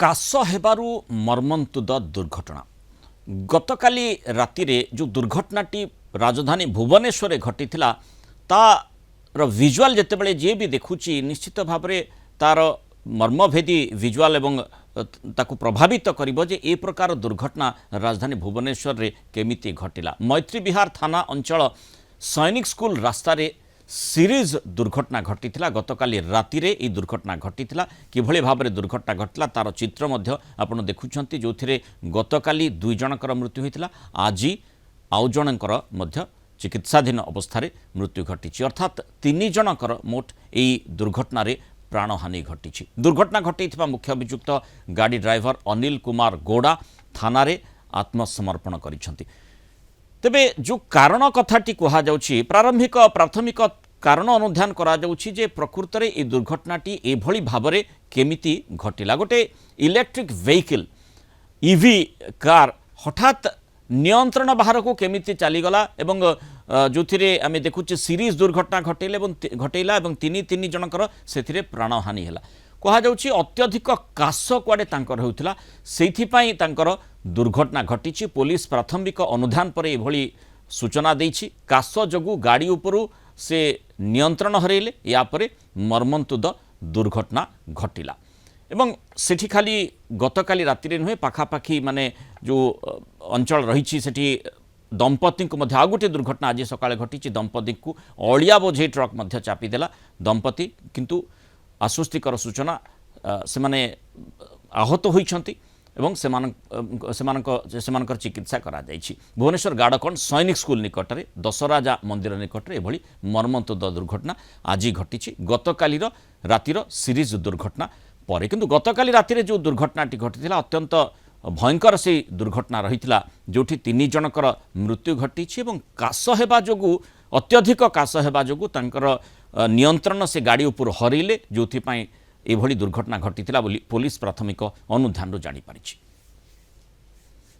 काश हेबारु मर्मन्तुद दुर्घटना गतकाली रातिरे जो दुर्घटनाटी राजधानी भुवनेश्वर घटीथिला तार विजुआल जेतेबेले जे भी देखुची निश्चित भाव में तार मर्मभेदी विजुआल एवं ताकू प्रभावित करिबो जे ए प्रकार दुर्घटना राजधानी भुवनेश्वर रे केमिति घटिला। मैत्री विहार थाना अंचल सैनिक स्कूल रास्ता रे सीरीज दुर्घटना घटीथिला। गतकाली रातिरे ई दुर्घटना घटीथिला। किभଳି भाबरे दुर्घटना घटिला तार चित्र मध्य आपण देखुछंती जोथिरे गतकाली दुई जनकर मृत्यु होइथिला। आजी आउ जनकर मध्य चिकित्साधीन अवस्था मृत्यु घटी अर्थात तीन जनकर मोट यही दुर्घटना रे प्राणहानि घटी। दुर्घटना घटैथिबा मुख्य अभियुक्त गाड़ी ड्राइवर अनिल कुमार गौड़ा थाना रे आत्मसमर्पण करिसेंती। तेबे जो कारण कथाटी कहा जाउछि प्राथमिक कारण अनुध्यान करा जाउछि जे प्रकृत रे ए दुर्घटनाटी एभली भाबरे केमिति घटिला। गोटे इलेक्ट्रिक व्हीकल ईवी कार हठात नियंत्रण बाहर को केमिति चलीगला एवं जो आम देखुचे सीरीज दुर्घटना घटेला एवं तीन जनकर से प्राणहानि है। कहुच्छी अत्यधिक काश कुआडे होता से दुर्घटना घटी। पुलिस प्राथमिक अनुधान पर यह सूचना देछि। काश जोगु गाड़ी उपरू से नियंत्रण हरैले यापर मर्मन्तुद दुर्घटना घटिला। एवं सेठी खाली गतकाली राति नुहे पाखापाखि माने जो अंचल रही सेठी दंपति को मध्य आ गोटे दुर्घटना आज सकाळे घटी। दंपति को अलिया बोझे ट्रक मध्य चापिदेला। दंपति किंतु आश्वस्तिकर सूचना से माने आहत होइछंती एवं सेमानकर चिकित्सा करा जायछि। भुवनेश्वर गाड़कण सैनिक स्कूल निकट में दशराजा मंदिर निकट में एभली मर्मन्तुद दुर्घटना आज घटी। गतकालीर रातिर सीरीज दुर्घटना पर किंतु गतकाली रातिर जो दुर्घटनाटी घटी अत्यंत भयंकर से दुर्घटना रही जोठी तीन जनकर मृत्यु घटी। काश हेबा जोगु अत्यधिक काश हेबा जोगु तांकर नियंत्रण से गाड़ी उपर हरैले जोथि पई एभली दुर्घटना घटी बोली पुलिस प्राथमिक अनुधान जानी पारिछि।